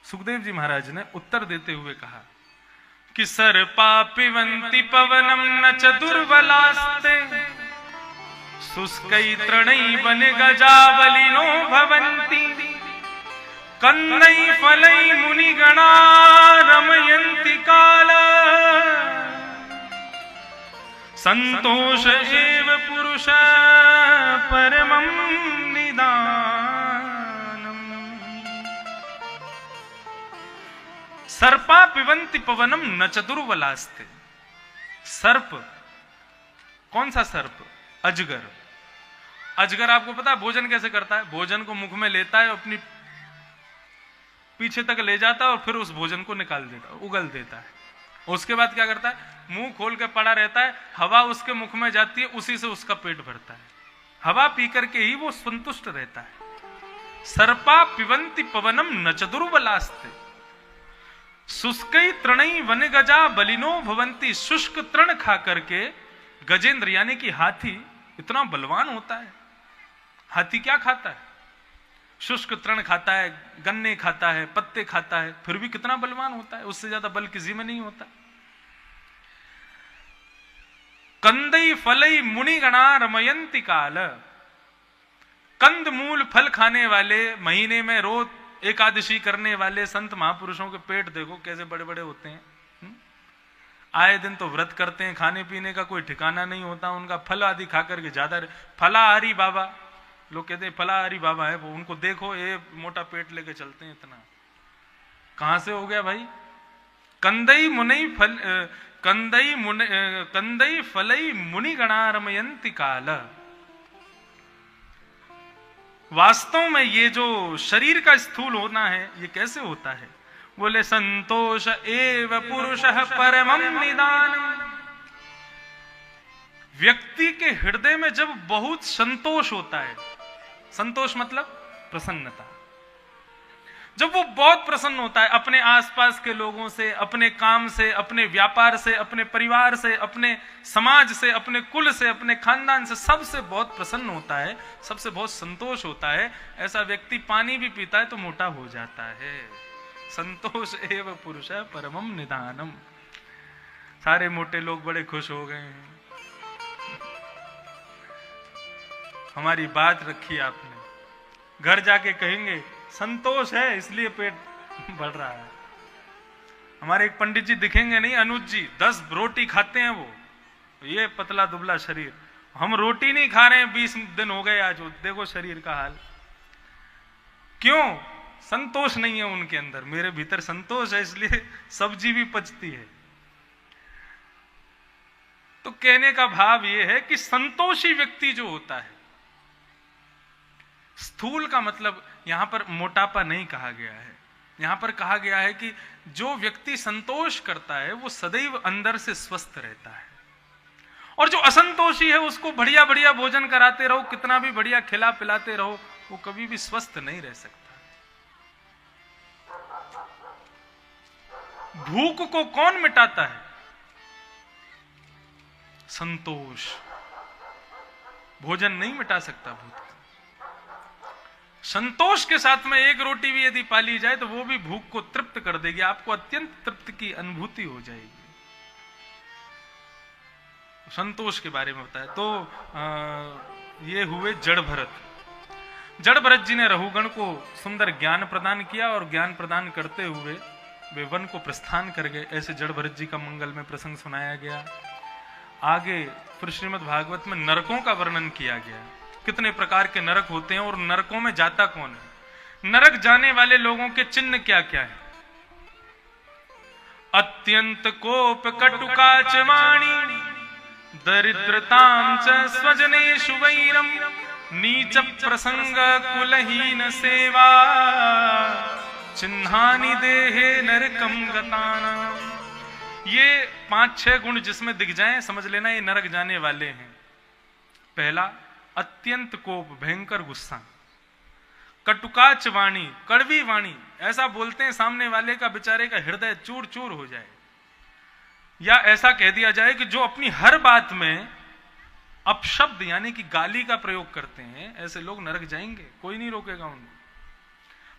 सुखदेव जी महाराज ने उत्तर देते हुए कहा कि सर्पा पिबन्ति पवनम न चतुर्बलास्ते शुष्कै तृणै वन गजावलिनो भवन्ति कन्दै फलै मुनिगणा रमयन्ति काल संतोष एव पुरुष परमं निदानम्। सर्पा पिबन्ति पवनम न चतुर्बलास्ते। सर्प, कौन सा सर्प? अजगर। अजगर आपको पता है भोजन कैसे करता है? भोजन को मुख में लेता है, अपनी पीछे तक ले जाता है और फिर उस भोजन को निकाल देता है, उगल देता है। उसके बाद क्या करता है, मुंह खोल के पड़ा रहता है, हवा उसके मुख में जाती है, उसी से उसका पेट भरता है। हवा पी करके ही वो संतुष्ट रहता है। सर्पा पिबंति पवनम न च दुर्बलास्ते, शुष्कई तृणई वन गजा बलिनो भवंती। शुष्क तृण खा करके गजेंद्र यानी कि हाथी इतना बलवान होता है। हाथी क्या खाता है, शुष्क तृण खाता है, गन्ने खाता है, पत्ते खाता है, फिर भी कितना बलवान होता है। उससे ज्यादा बल किसी में नहीं होता। कंदई फलई मुनिगणा रमयंती काल, कंद मूल फल खाने वाले, महीने में रोज एकादशी करने वाले संत महापुरुषों के पेट देखो कैसे बड़े बड़े होते हैं। आए दिन तो व्रत करते हैं, खाने पीने का कोई ठिकाना नहीं होता उनका। फल आदि खा करके ज्यादा, फलाहारी बाबा लोग कहते हैं, फलाहारी बाबा है वो, उनको देखो ये मोटा पेट लेके चलते हैं। इतना कहां से हो गया भाई। कंदई मुनई फल कंदई फलई मुनि गणा रमयंती काल। वास्तव में ये जो शरीर का स्थूल होना है ये कैसे होता है। बोले संतोष एव पुरुषः परमं निदानम्। व्यक्ति के हृदय में जब बहुत संतोष होता है, संतोष मतलब प्रसन्नता, जब वो बहुत प्रसन्न होता है अपने आसपास के लोगों से, अपने काम से, अपने व्यापार से, अपने परिवार से, अपने समाज से, अपने कुल से, अपने खानदान से, सबसे बहुत प्रसन्न होता है, सबसे बहुत संतोष होता है, ऐसा व्यक्ति पानी भी पीता है तो मोटा हो जाता है। संतोष एव पुरुष है परमम निदानम। सारे मोटे लोग बड़े खुश हो गए हैं। हमारी बात रखी आपने, घर जाके कहेंगे संतोष है इसलिए पेट बढ़ रहा है। हमारे एक पंडित जी दिखेंगे नहीं, अनुज जी, 10 रोटी खाते हैं वो, ये पतला दुबला शरीर। हम रोटी नहीं खा रहे हैं, 20 दिन हो गए आज, देखो शरीर का हाल। क्यों? संतोष नहीं है उनके अंदर। मेरे भीतर संतोष है इसलिए सब्जी भी पचती है। तो कहने का भाव यह है कि संतोषी व्यक्ति जो होता है, स्थूल का मतलब यहां पर मोटापा नहीं कहा गया है, यहां पर कहा गया है कि जो व्यक्ति संतोष करता है वो सदैव अंदर से स्वस्थ रहता है। और जो असंतोषी है उसको बढ़िया बढ़िया भोजन कराते रहो, कितना भी बढ़िया खिला पिलाते रहो, वो कभी भी स्वस्थ नहीं रह सकता। भूख को कौन मिटाता है? संतोष। भोजन नहीं मिटा सकता भूख। संतोष के साथ में एक रोटी भी यदि पाली जाए तो वो भी भूख को तृप्त कर देगी, आपको अत्यंत तृप्त की अनुभूति हो जाएगी। संतोष के बारे में बताया। तो ये हुए जड़ भरत। जड़ भरत जी ने रघुगण को सुंदर ज्ञान प्रदान किया और ज्ञान प्रदान करते हुए वे वन को प्रस्थान कर गए। ऐसे जड़ भरत जी का मंगल में प्रसंग सुनाया गया। आगे फिर श्रीमद् भागवत में नरकों का वर्णन किया गया, कितने प्रकार के नरक होते हैं और नरकों में जाता कौन है, नरक जाने वाले लोगों के चिन्ह क्या क्या है। अत्यंत कोप कटुकाच वाणी, दरिद्रतां च स्वजनेषु वैरम, नीच प्रसंग कुलहीन सेवा, चिन्हानि देहे नरकम गताना। ये 5-6 गुण जिसमें दिख जाएं समझ लेना ये नरक जाने वाले हैं। पहला, अत्यंत कोप, भयंकर गुस्सा। कटुकाच वाणी, कड़वी वाणी, ऐसा बोलते हैं सामने वाले का बेचारे का हृदय चूर चूर हो जाए। या ऐसा कह दिया जाए कि जो अपनी हर बात में अपशब्द यानी कि गाली का प्रयोग करते हैं, ऐसे लोग नरक जाएंगे, कोई नहीं रोकेगा उनको।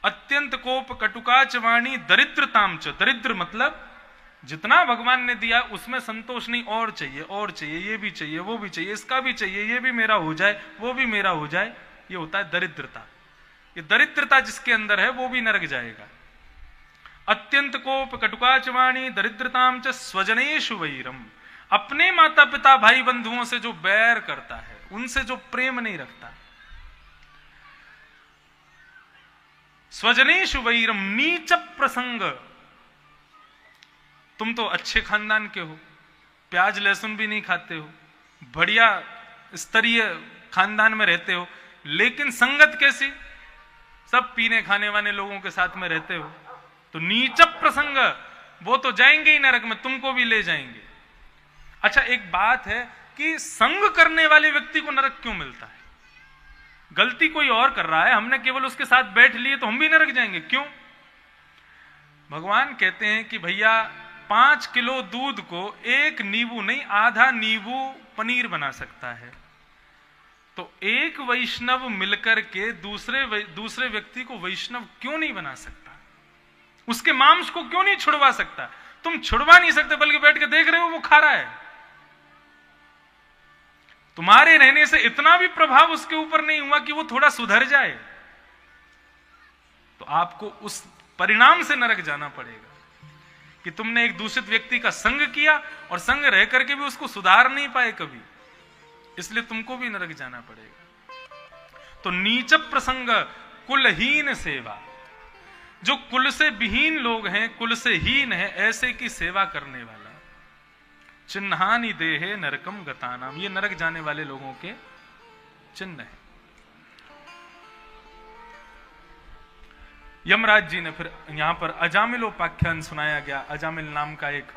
अत्यंत कोप, कटुकाच वाणी, दरिद्रताम च, दरिद्र मतलब जितना भगवान ने दिया उसमें संतोष नहीं, और चाहिए और चाहिए, ये भी चाहिए वो भी चाहिए, इसका भी चाहिए, ये भी मेरा हो जाए वो भी मेरा हो जाए, ये होता है दरिद्रता। ये दरिद्रता जिसके अंदर है वो भी नरक जाएगा। अत्यंत कोप, कटुकाच वाणी, दरिद्रताम च स्वजनेषु वैरम, अपने माता पिता भाई बंधुओं से जो बैर करता है, उनसे जो प्रेम नहीं रखता। स्वजनेषु वैरम, नीच प्रसंग, तुम तो अच्छे खानदान के हो, प्याज लहसुन भी नहीं खाते हो, बढ़िया स्तरीय खानदान में रहते हो, लेकिन संगत कैसी, सब पीने खाने वाले लोगों के साथ में रहते हो, तो नीच प्रसंग, वो तो जाएंगे ही नरक में, तुमको भी ले जाएंगे। अच्छा, एक बात है कि संग करने वाले व्यक्ति को नरक क्यों मिलता है? गलती कोई और कर रहा है, हमने केवल उसके साथ बैठ लिए तो हम भी नरक जाएंगे, क्यों? भगवान कहते हैं कि भैया 5 किलो दूध को 1 नींबू नहीं, आधा नींबू पनीर बना सकता है। तो एक वैष्णव मिलकर के दूसरे व्यक्ति को वैष्णव क्यों नहीं बना सकता? उसके मांस को क्यों नहीं छुड़वा सकता? तुम छुड़वा नहीं सकते, बल्कि बैठ के देख रहे हो वो खा रहा है। तुम्हारे रहने से इतना भी प्रभाव उसके ऊपर नहीं हुआ कि वो थोड़ा सुधर जाए, तो आपको उस परिणाम से नरक जाना पड़ेगा कि तुमने एक दूषित व्यक्ति का संग किया और संग रह करके भी उसको सुधार नहीं पाए कभी, इसलिए तुमको भी नरक जाना पड़ेगा। तो नीच प्रसंग कुलहीन सेवा, जो कुल से विहीन लोग हैं, कुल से हीन है, ऐसे की सेवा करने वाला। चिन्हानि देहे नरकम गतानाम, ये नरक जाने वाले लोगों के चिन्ह है। यमराज जी ने फिर यहां पर अजामिलोपाख्यान सुनाया गया। अजामिल नाम का एक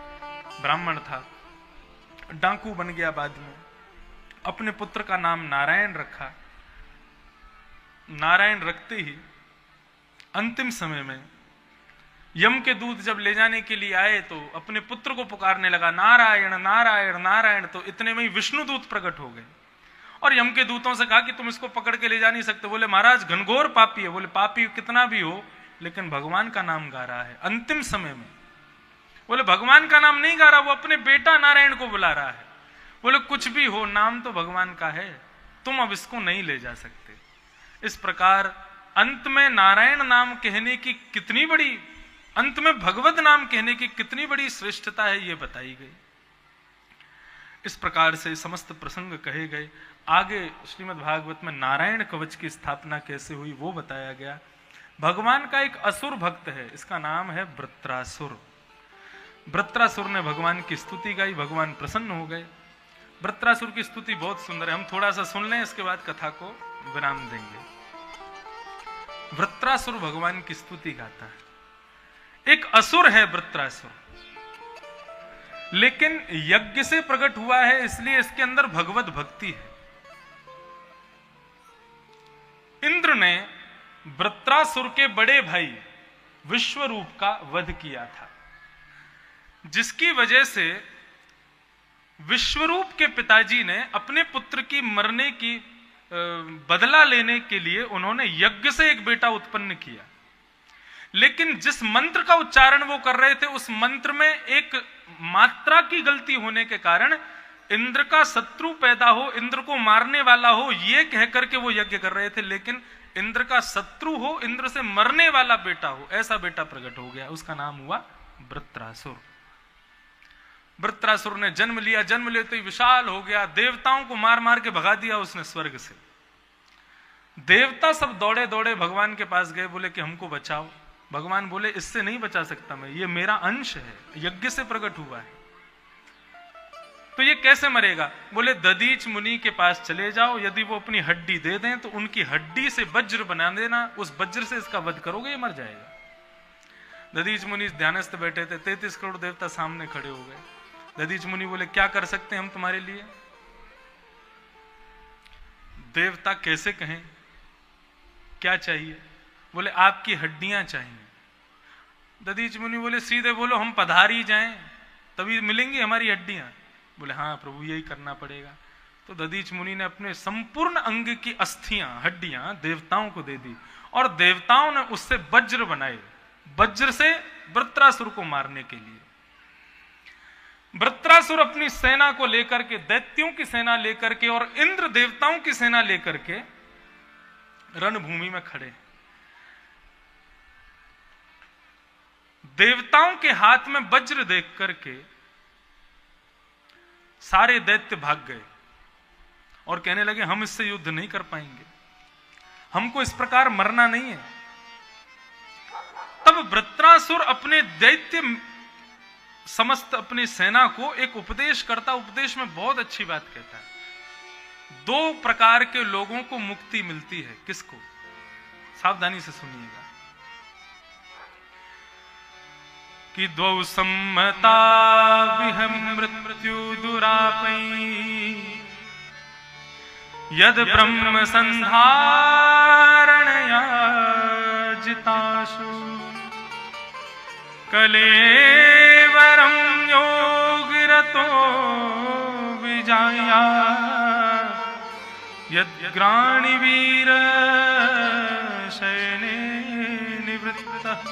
ब्राह्मण था, डाकू बन गया बाद में, अपने पुत्र का नाम नारायण रखा। नारायण रखते ही अंतिम समय में यम के दूत जब ले जाने के लिए आए तो अपने पुत्र को पुकारने लगा, नारायण नारायण नारायण। तो इतने में ही विष्णु दूत प्रकट हो गए और यम के दूतों से कहा कि तुम इसको पकड़ के ले जा नहीं सकते। बोले महाराज घनघोर पापी है। बोले पापी कितना भी हो, लेकिन भगवान का नाम गा रहा है अंतिम समय में। बोले भगवान का नाम नहीं गा रहा, वो अपने बेटा नारायण को बुला रहा है। बोले कुछ भी हो, नाम तो भगवान का है, तुम अब इसको नहीं ले जा सकते। इस प्रकार अंत में नारायण नाम कहने की कितनी बड़ी, अंत में भगवत नाम कहने की कितनी बड़ी श्रेष्ठता है, ये बताई गई। इस प्रकार से समस्त प्रसंग कहे गए। आगे श्रीमद् भागवत में नारायण कवच की स्थापना कैसे हुई वो बताया गया। भगवान का एक असुर भक्त है, इसका नाम है वृत्रासुर। वृत्रासुर ने भगवान की स्तुति गाई, भगवान प्रसन्न हो गए। वृत्रासुर की स्तुति बहुत सुंदर है, हम थोड़ा सा सुन लें, इसके बाद कथा को विराम देंगे। वृत्रासुर भगवान की स्तुति गाता है। एक असुर है वृत्रासुर, लेकिन यज्ञ से प्रकट हुआ है, इसलिए इसके अंदर भगवत भक्ति है। इंद्र ने वृत्रासुर के बड़े भाई विश्वरूप का वध किया था, जिसकी वजह से विश्वरूप के पिताजी ने अपने पुत्र की मरने की बदला लेने के लिए उन्होंने यज्ञ से एक बेटा उत्पन्न किया। लेकिन जिस मंत्र का उच्चारण वो कर रहे थे, उस मंत्र में एक मात्रा की गलती होने के कारण इंद्र का शत्रु पैदा हो, इंद्र को मारने वाला हो, ये कह करके वो यज्ञ कर रहे थे। लेकिन इंद्र का शत्रु हो, इंद्र से मरने वाला बेटा हो, ऐसा बेटा प्रकट हो गया। उसका नाम हुआ वृत्रासुर। वृत्रासुर ने जन्म लिया, जन्म लेते ही विशाल हो गया, देवताओं को मार मार के भगा दिया उसने स्वर्ग से। देवता सब दौड़े दौड़े भगवान के पास गए, बोले कि हमको बचाओ। भगवान बोले इससे नहीं बचा सकता मैं, ये मेरा अंश है, यज्ञ से प्रकट हुआ है, तो ये कैसे मरेगा? बोले दधीच मुनि के पास चले जाओ, यदि वो अपनी हड्डी दे दें तो उनकी हड्डी से वज्र बना देना, उस वज्र से इसका वध करोगे, ये मर जाएगा। दधीच मुनि ध्यानस्थ बैठे थे, 33 करोड़ देवता सामने खड़े हो गए। दधीच मुनि बोले क्या कर सकते हैं हम तुम्हारे लिए? देवता कैसे कहें क्या चाहिए? बोले आपकी हड्डियां चाहिए। दधीच मुनि बोले सीधे बोलो हम पधार ही जाएं तभी मिलेंगी हमारी हड्डियां। बोले हाँ प्रभु यही करना पड़ेगा। तो दधीच मुनि ने अपने संपूर्ण अंग की अस्थियां, हड्डियां देवताओं को दे दी और देवताओं ने उससे वज्र बनाए, वज्र से वृत्रासुर को मारने के लिए। वृत्रासुर अपनी सेना को लेकर के, दैत्यों की सेना लेकर के और इंद्र देवताओं की सेना लेकर के रणभूमि में खड़े। देवताओं के हाथ में वज्र देख करके सारे दैत्य भाग गए और कहने लगे हम इससे युद्ध नहीं कर पाएंगे, हमको इस प्रकार मरना नहीं है। तब वृत्रासुर अपने दैत्य समस्त अपनी सेना को एक उपदेश करता, उपदेश में बहुत अच्छी बात कहता है। 2 प्रकार के लोगों को मुक्ति मिलती है। किसको? सावधानी से सुनिएगा। कि द्वौ सम्मता विहम मृत्यु दुरापै यद ब्रह्म संधारणया जिताशु कलेवरं योगिरतो विजाया यद्ग्राणि वीर शयने निवृत्तः।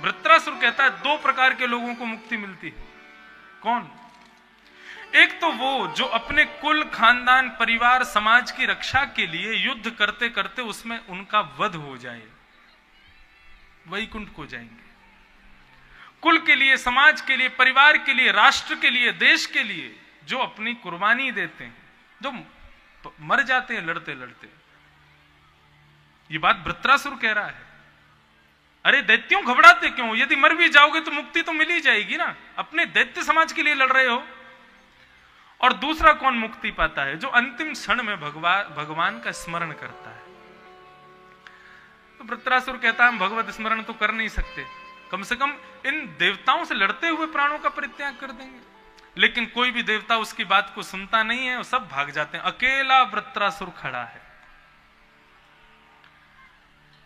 वृत्रासुर कहता है दो प्रकार के लोगों को मुक्ति मिलती है। कौन? एक तो वो जो अपने कुल, खानदान, परिवार, समाज की रक्षा के लिए युद्ध करते करते उसमें उनका वध हो जाए, वैकुंठ को जाएंगे। कुल के लिए, समाज के लिए, परिवार के लिए, राष्ट्र के लिए, देश के लिए जो अपनी कुर्बानी देते हैं, जो मर जाते हैं लड़ते लड़ते। ये बात वृत्रासुर कह रहा है। अरे दैत्यों घबराते क्यों? यदि मर भी जाओगे तो मुक्ति तो मिल ही जाएगी ना। अपने दैत्य समाज के लिए लड़ रहे हो। और दूसरा कौन मुक्ति पाता है? जो अंतिम क्षण में भगवान का स्मरण करता है। तो वृत्रासुर कहता है हम भगवत स्मरण तो कर नहीं सकते, कम से कम इन देवताओं से लड़ते हुए प्राणों का परित्याग कर देंगे। लेकिन कोई भी देवता उसकी बात को सुनता नहीं है, वो सब भाग जाते हैं। अकेला वृत्रासुर खड़ा है।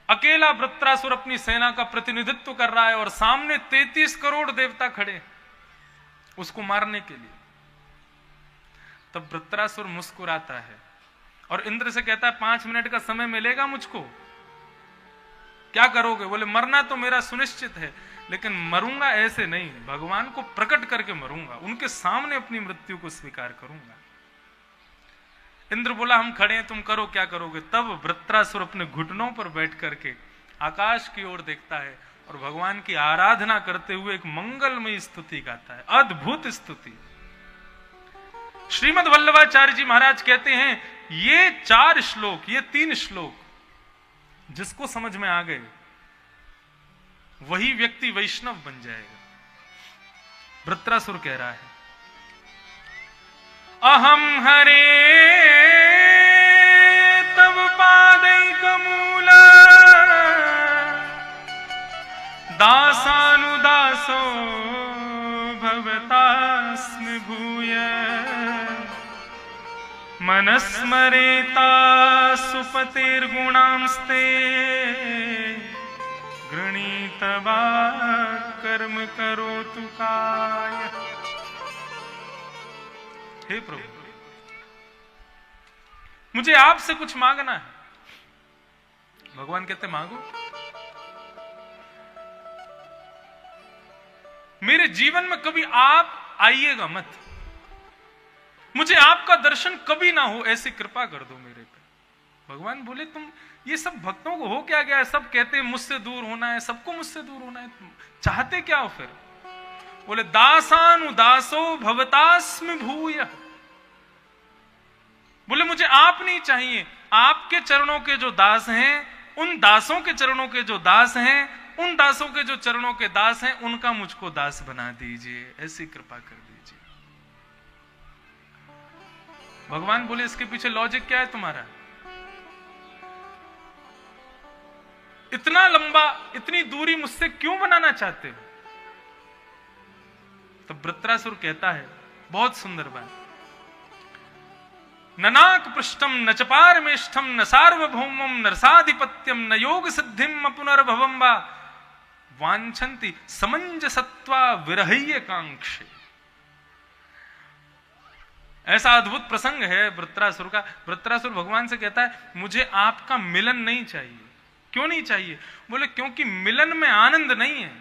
अकेला वृत्रासुर अपनी सेना का प्रतिनिधित्व कर रहा है और सामने 33 करोड़ देवता खड़े उसको मारने के लिए। तब वृत्रासुर मुस्कुराता है और इंद्र से कहता है 5 मिनट का समय मिलेगा मुझको, क्या करोगे? बोले मरना तो मेरा सुनिश्चित है, लेकिन मरूंगा ऐसे नहीं, भगवान को प्रकट करके मरूंगा, उनके सामने अपनी मृत्यु को स्वीकार करूंगा। इंद्र बोला हम खड़े हैं, तुम करो, क्या करोगे? तब वृत्रासुर अपने घुटनों पर बैठ करके आकाश की ओर देखता है और भगवान की आराधना करते हुए एक मंगलमयी स्तुति गाता है, अद्भुत स्तुति। श्रीमद् वल्लभाचार्य जी महाराज कहते हैं ये 4 श्लोक, ये 3 श्लोक जिसको समझ में आ गए वही व्यक्ति वैष्णव बन जाएगा। वृत्रासुर कह रहा है अहम हरे तव पादैकमूला दासानुदासो भवतास्मि भूय मनस्मरेता सुपतिर्गुणांस्ते गृणीतवा कर्म करोतु काय। हे प्रभु, मुझे आपसे कुछ मांगना है। भगवान कहते मांगो। मेरे जीवन में कभी आप आइएगा मत, मुझे आपका दर्शन कभी ना हो, ऐसी कृपा कर दो मेरे पे। भगवान बोले तुम ये सब भक्तों को हो क्या गया है? सब कहते हैं मुझसे दूर होना है, सबको मुझसे दूर होना है, तुम चाहते क्या हो फिर? बोले दासानुदासो भवतास्मि भूय। बोले मुझे आप नहीं चाहिए, आपके चरणों के जो दास हैं, उन दासों के चरणों के जो दास हैं, उन दासों के जो चरणों के दास हैं, उनका मुझको दास बना दीजिए, ऐसी कृपा कर दीजिए। भगवान बोले इसके पीछे लॉजिक क्या है तुम्हारा? इतना लंबा, इतनी दूरी मुझसे क्यों बनाना चाहते हो? तो वृत्रासुर कहता है बहुत सुंदर बात, ननाक पृष्ठम न च पारमेष्ठम न सार्वभौमम न रसाधिपत्यम न योग सिद्धिम पुनर्भवम वा वांछन्ति समंजसत्वा विरह्य कांक्षे। ऐसा अद्भुत प्रसंग है वृत्रासुर का। वृत्रासुर भगवान से कहता है मुझे आपका मिलन नहीं चाहिए। क्यों नहीं चाहिए? बोले क्योंकि मिलन में आनंद नहीं है।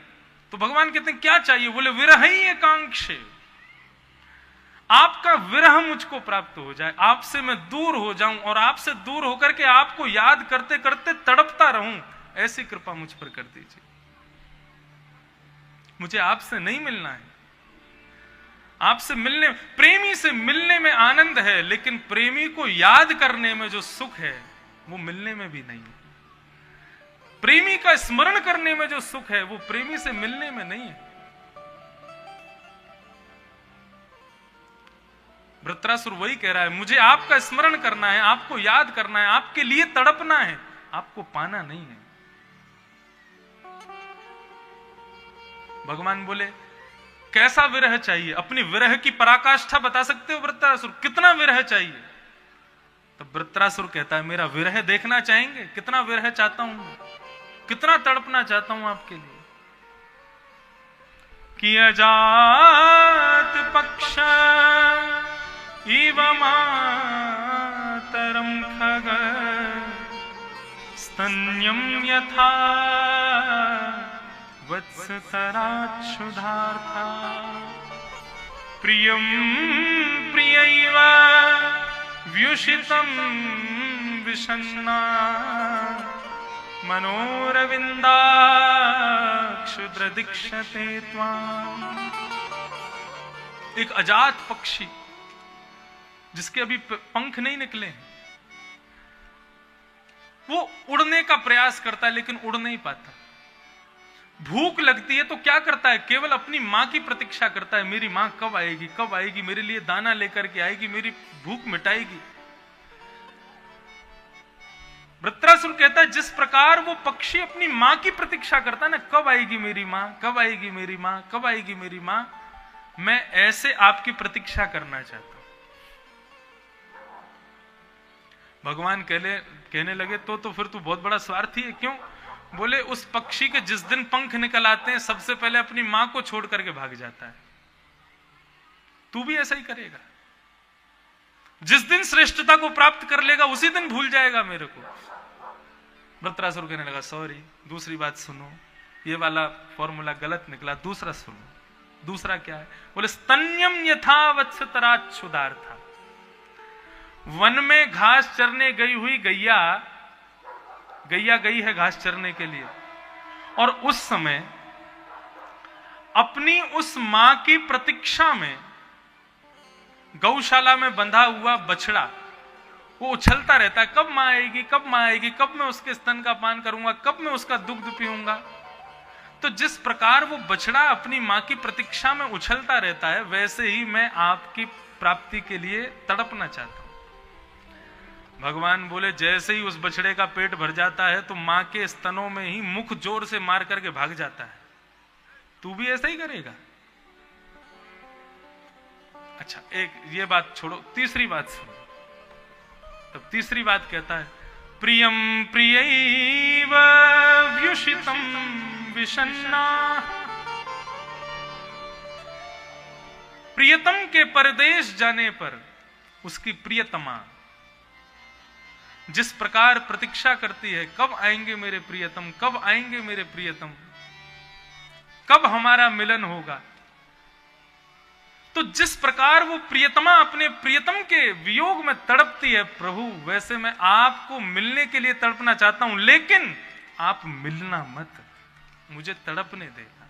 तो भगवान कहते हैं क्या चाहिए? बोले विरह्य कांक्षे, आपका विरह मुझको प्राप्त हो जाए, आपसे मैं दूर हो जाऊं और आपसे दूर होकर के आपको याद करते करते तड़पता रहूं, ऐसी कृपा मुझ पर कर दीजिए। मुझे आपसे नहीं मिलना है। आपसे मिलने, प्रेमी से मिलने में आनंद है, लेकिन प्रेमी को याद करने में जो सुख है वो मिलने में भी नहीं है। प्रेमी का स्मरण करने में जो सुख है वो प्रेमी से मिलने में नहीं है। वृत्रासुर वही कह रहा है मुझे आपका स्मरण करना है, आपको याद करना है, आपके लिए तड़पना है, आपको पाना नहीं है। भगवान बोले कैसा विरह चाहिए, अपनी विरह की पराकाष्ठा बता सकते हो वृत्रासुर, कितना विरह चाहिए? तो वृत्रासुर कहता है मेरा विरह देखना चाहेंगे, कितना विरह चाहता हूं, कितना तड़पना चाहता हूं आपके लिए। कि अजात पक्ष इव मातरम खग स्तन्यम यथा वत्सतराच्छुधार्था प्रियं प्रियैव व्युषितं विषण्णा मनोरविंदाक्षुद्र दीक्षते त्वाम्। एक अजात पक्षी जिसके अभी पंख नहीं निकले हैं, वो उड़ने का प्रयास करता है लेकिन उड़ नहीं पाता। भूख लगती है तो क्या करता है, केवल अपनी मां की प्रतीक्षा करता है, मेरी मां कब आएगी, कब आएगी, मेरे लिए दाना लेकर के आएगी, मेरी भूख मिटाएगी। वृत्रासुर कहता है जिस प्रकार वो पक्षी अपनी मां की प्रतीक्षा करता है ना, कब आएगी मेरी मां, कब आएगी मेरी मां, कब आएगी मेरी मां, मैं ऐसे आपकी प्रतीक्षा करना चाहता हूं। भगवान कहने लगे तो फिर तू बहुत बड़ा स्वार्थी है। क्यों? बोले उस पक्षी के जिस दिन पंख निकल आते हैं सबसे पहले अपनी मां को छोड़ करके भाग जाता है, तू भी ऐसा ही करेगा। जिस दिन श्रेष्ठता को प्राप्त कर लेगा उसी दिन भूल जाएगा मेरे को। वृत्रासुर कहने लगा सॉरी, दूसरी बात सुनो, ये वाला फॉर्मूला गलत निकला, दूसरा सुनो। दूसरा क्या है? बोले स्तन्यम यथा वत्सतराच्छुधार्था। वन में घास चरने गई हुई गैया गई है घास चरने के लिए, और उस समय अपनी उस मां की प्रतीक्षा में गौशाला में बंधा हुआ बछड़ा वो उछलता रहता है, कब मां आएगी, कब मां आएगी, कब मैं उसके स्तन का पान करूंगा, कब मैं उसका दुग्ध पीऊंगा। तो जिस प्रकार वो बछड़ा अपनी मां की प्रतीक्षा में उछलता रहता है, वैसे ही मैं आपकी प्राप्ति के लिए तड़पना चाहता हूं। भगवान बोले जैसे ही उस बछड़े का पेट भर जाता है तो मां के स्तनों में ही मुख जोर से मार करके भाग जाता है, तू भी ऐसा ही करेगा। अच्छा, एक ये बात छोड़ो, तीसरी बात सुनो। तब तीसरी बात कहता है प्रियम प्रियैव व्युषितं विषण्णा। प्रियतम के परदेश जाने पर उसकी प्रियतमा जिस प्रकार प्रतीक्षा करती है, कब आएंगे मेरे प्रियतम, कब आएंगे मेरे प्रियतम, कब हमारा मिलन होगा। तो जिस प्रकार वो प्रियतमा अपने प्रियतम के वियोग में तड़पती है प्रभु, वैसे मैं आपको मिलने के लिए तड़पना चाहता हूं, लेकिन आप मिलना मत, मुझे तड़पने देना।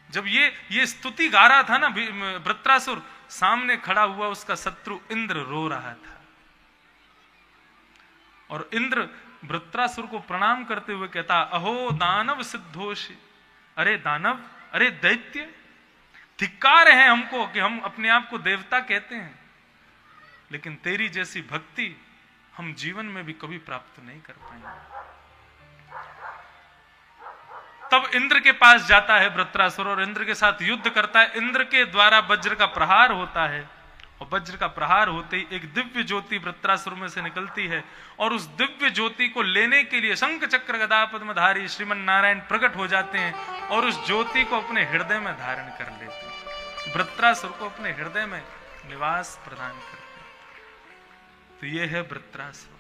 जब ये स्तुति गा रहा था ना वृत्रासुर, सामने खड़ा हुआ उसका शत्रु इंद्र रो रहा था, और इंद्र वृत्रासुर को प्रणाम करते हुए कहता अहो दानव सिद्धोषि। अरे दानव, अरे दैत्य, धिक्कार है हमको कि हम अपने आप को देवता कहते हैं, लेकिन तेरी जैसी भक्ति हम जीवन में भी कभी प्राप्त नहीं कर पाएंगे। तब इंद्र के पास जाता है वृत्रासुर और इंद्र के साथ युद्ध करता है। इंद्र के द्वारा वज्र का प्रहार होता है, और वज्र का प्रहार होते ही एक दिव्य ज्योति वृत्रासुर में से निकलती है, और उस दिव्य ज्योति को लेने के लिए शंख चक्र गदा पद्मधारी श्रीमन नारायण प्रकट हो जाते हैं और उस ज्योति को अपने हृदय में धारण कर लेते हैं, वृत्रासुर को अपने हृदय में निवास प्रदान करते हैं। तो ये है वृत्रासुर।